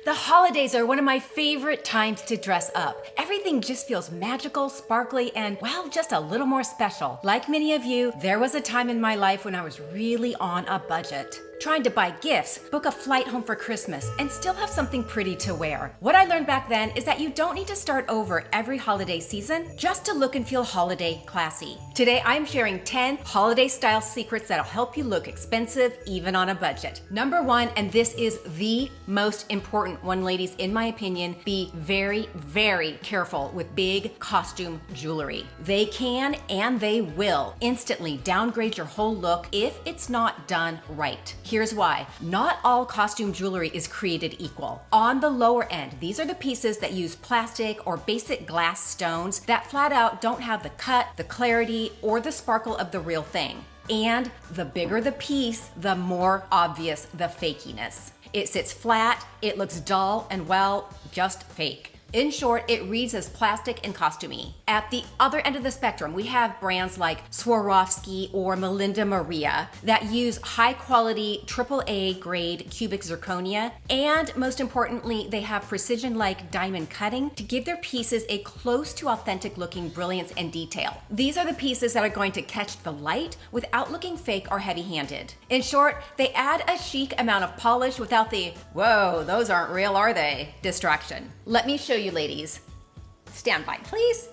The holidays are one of my favorite times to dress up. Everything just feels magical, sparkly, and, well, just a little more special. Like many of you, there was a time in my life when I was really on a budget, trying to buy gifts, book a flight home for Christmas, and still have something pretty to wear. What I learned back then is that you don't need to start over every holiday season just to look and feel holiday classy. Today, I'm sharing 10 holiday style secrets that'll help you look expensive even on a budget. Number one, and this is the most important one, ladies, in my opinion, be very, very careful with big costume jewelry. They can and they will instantly downgrade your whole look if it's not done right. Here's why. Not all costume jewelry is created equal. On the lower end, these are the pieces that use plastic or basic glass stones that flat out don't have the cut, the clarity, or the sparkle of the real thing. And the bigger the piece, the more obvious the fakiness. It sits flat, it looks dull, and well, just fake. In short, it reads as plastic and costumey. At the other end of the spectrum, we have brands like Swarovski or Melinda Maria that use high quality AAA grade cubic zirconia, and most importantly, they have precision-like diamond cutting to give their pieces a close to authentic looking brilliance and detail. These are the pieces that are going to catch the light without looking fake or heavy-handed. In short, they add a chic amount of polish without the, whoa, those aren't real, are they, distraction. Let me show you, ladies. Stand by, please.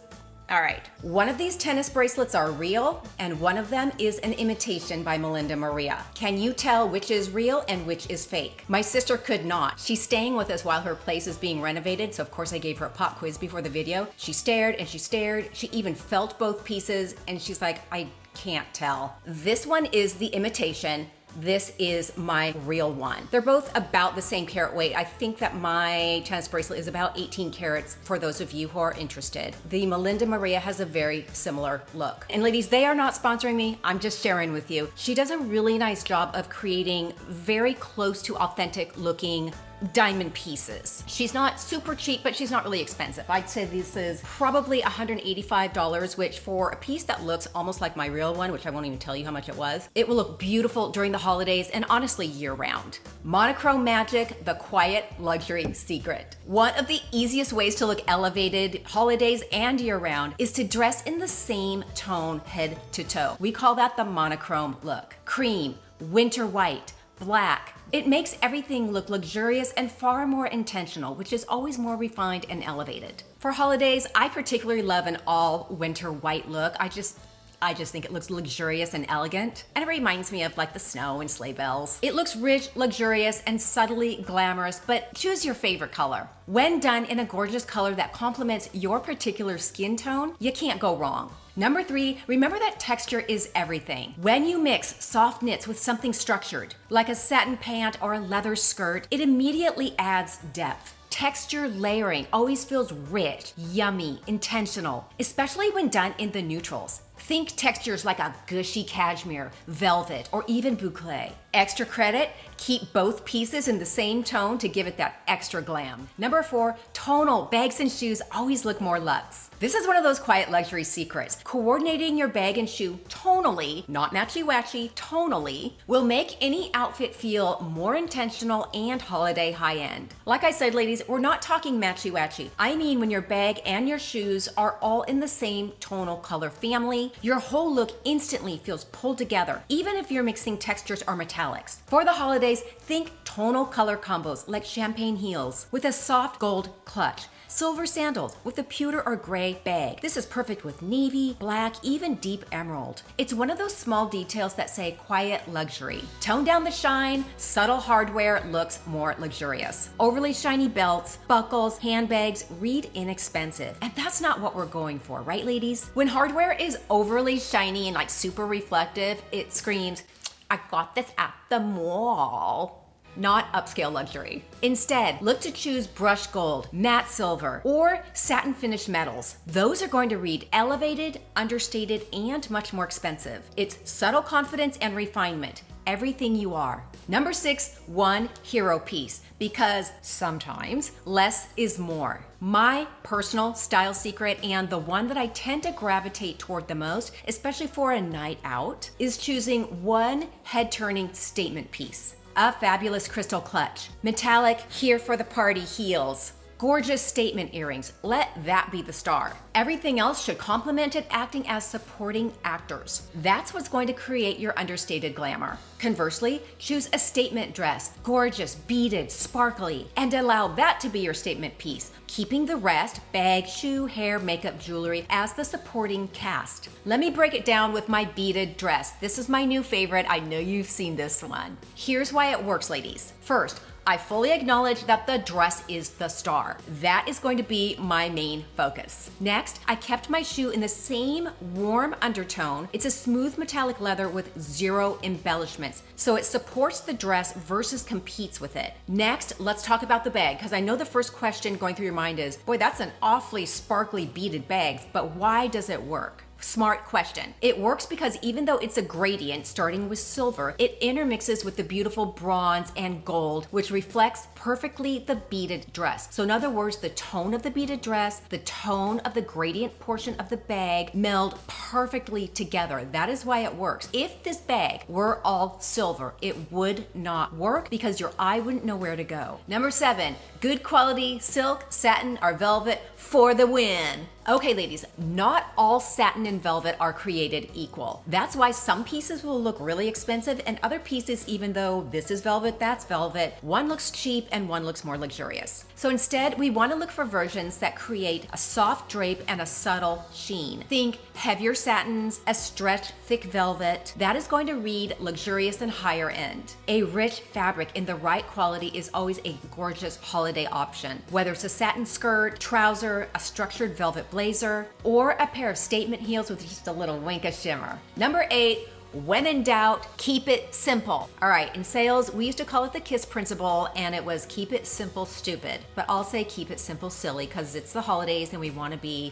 All right, one of these tennis bracelets are real and one of them is an imitation by Melinda Maria. Can you tell which is real and which is fake? My sister could not. She's staying with us while her place is being renovated, so of course I gave her a pop quiz before the video. She stared and she stared. She even felt both pieces and she's like, I can't tell. This one is the imitation. This is my real one. They're both about the same carat weight. I think that my tennis bracelet is about 18 carats for those of you who are interested. The Melinda Maria has a very similar look. And ladies, they are not sponsoring me. I'm just sharing with you. She does a really nice job of creating very close to authentic looking diamond pieces. She's not super cheap, but she's not really expensive. I'd say this is probably $185, which for a piece that looks almost like my real one, which I won't even tell you how much it was, it will look beautiful during the holidays and honestly year round. Monochrome magic, the quiet luxury secret. One of the easiest ways to look elevated holidays and year round is to dress in the same tone head to toe. We call that the monochrome look. Cream, winter white, black. It makes everything look luxurious and far more intentional, which is always more refined and elevated. For holidays, I particularly love an all winter white look. I just think it looks luxurious and elegant. And it reminds me of like the snow and sleigh bells. It looks rich, luxurious, and subtly glamorous, but choose your favorite color. When done in a gorgeous color that complements your particular skin tone, you can't go wrong. Number three, remember that texture is everything. When you mix soft knits with something structured, like a satin pant or a leather skirt, it immediately adds depth. Texture layering always feels rich, yummy, intentional, especially when done in the neutrals. Think textures like a gushy cashmere, velvet, or even boucle. Extra credit, keep both pieces in the same tone to give it that extra glam. Number four, tonal bags and shoes always look more luxe. This is one of those quiet luxury secrets. Coordinating your bag and shoe tonally, not matchy-watchy, tonally, will make any outfit feel more intentional and holiday high-end. Like I said, ladies, we're not talking matchy-watchy. I mean when your bag and your shoes are all in the same tonal color family, your whole look instantly feels pulled together, even if you're mixing textures or metallics. For the holidays, think tonal color combos like champagne heels with a soft gold clutch, silver sandals with a pewter or gray bag. This is perfect with navy, black, even deep emerald. It's one of those small details that say quiet luxury. Tone down the shine, subtle hardware looks more luxurious. Overly shiny belts, buckles, handbags read inexpensive. And that's not what we're going for, right, ladies? When hardware is overly shiny and like super reflective, it screams, I got this at the mall. Not upscale luxury. Instead, look to choose brushed gold, matte silver, or satin finished metals. Those are going to read elevated, understated, and much more expensive. It's subtle confidence and refinement. Everything you are. Number six, one hero piece, because sometimes less is more. My personal style secret, and the one that I tend to gravitate toward the most, especially for a night out, is choosing one head-turning statement piece. a fabulous crystal clutch. Metallic, here for the party heels. Gorgeous statement earrings, let that be the star. Everything else should complement it, acting as supporting actors. That's what's going to create your understated glamour. Conversely, choose a statement dress, gorgeous, beaded, sparkly, and allow that to be your statement piece, keeping the rest, bag, shoe, hair, makeup, jewelry, as the supporting cast. Let me break it down with my beaded dress. This is my new favorite. I know you've seen this one. Here's why it works, ladies. First, I fully acknowledge that the dress is the star. That is going to be my main focus. Next, I kept my shoe in the same warm undertone. It's a smooth metallic leather with zero embellishments, so it supports the dress versus competes with it. Next, let's talk about the bag, because I know the first question going through your mind is, boy, that's an awfully sparkly beaded bag, but why does it work? Smart question. It works because even though it's a gradient starting with silver, it intermixes with the beautiful bronze and gold, which reflects perfectly the beaded dress. So in other words, the tone of the beaded dress, the tone of the gradient portion of the bag meld perfectly together. That is why it works. If this bag were all silver, it would not work because your eye wouldn't know where to go. Number 7, good quality silk, satin, or velvet for the win. Okay, ladies, not all satin and velvet are created equal. That's why some pieces will look really expensive and other pieces, even though this is velvet, that's velvet, one looks cheap and one looks more luxurious. So instead, we want to look for versions that create a soft drape and a subtle sheen. Think heavier satins, a stretched thick velvet. That is going to read luxurious and higher end. A rich fabric in the right quality is always a gorgeous holiday option. Whether it's a satin skirt, trouser, a structured velvet blazer, or a pair of statement heels with just a little wink of shimmer. Number 8, when in doubt, keep it simple. All right, in sales, we used to call it the KISS principle, and it was keep it simple, stupid. But I'll say keep it simple, silly, because it's the holidays and we want to be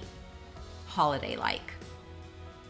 holiday-like.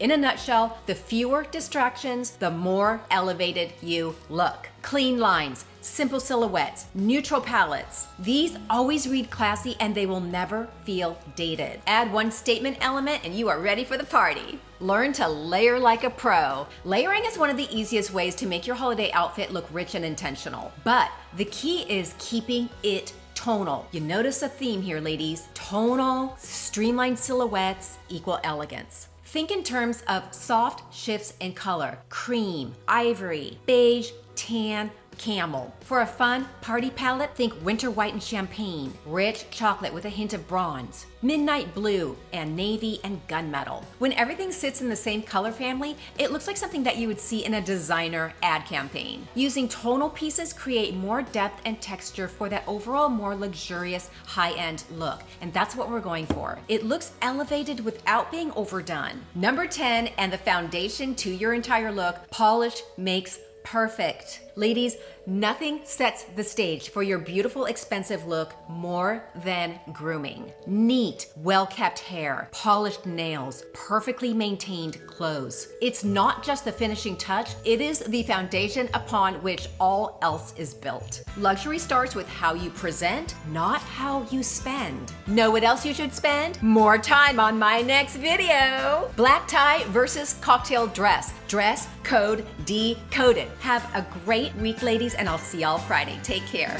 In a nutshell, the fewer distractions, the more elevated you look. Clean lines, simple silhouettes, neutral palettes. These always read classy and they will never feel dated. Add one statement element and you are ready for the party. Learn to layer like a pro. Layering is one of the easiest ways to make your holiday outfit look rich and intentional. But the key is keeping it tonal. You notice a theme here, ladies. Tonal, streamlined silhouettes equal elegance. Think in terms of soft shifts in color: cream, ivory, beige, tan, camel. For a fun party palette, think winter white and champagne, rich chocolate with a hint of bronze, midnight blue, and navy and gunmetal. When everything sits in the same color family, it looks like something that you would see in a designer ad campaign. Using tonal pieces create more depth and texture for that overall more luxurious high-end look, and that's what we're going for. It looks elevated without being overdone. Number 10, and the foundation to your entire look, polish makes perfect. Ladies, nothing sets the stage for your beautiful, expensive look more than grooming. Neat, well-kept hair, polished nails, perfectly maintained clothes. It's not just the finishing touch, it is the foundation upon which all else is built. Luxury starts with how you present, not how you spend. Know what else you should spend? More time on my next video. Black tie versus cocktail dress. Dress code decoded. Have a great week, ladies, and I'll see y'all Friday. Take care.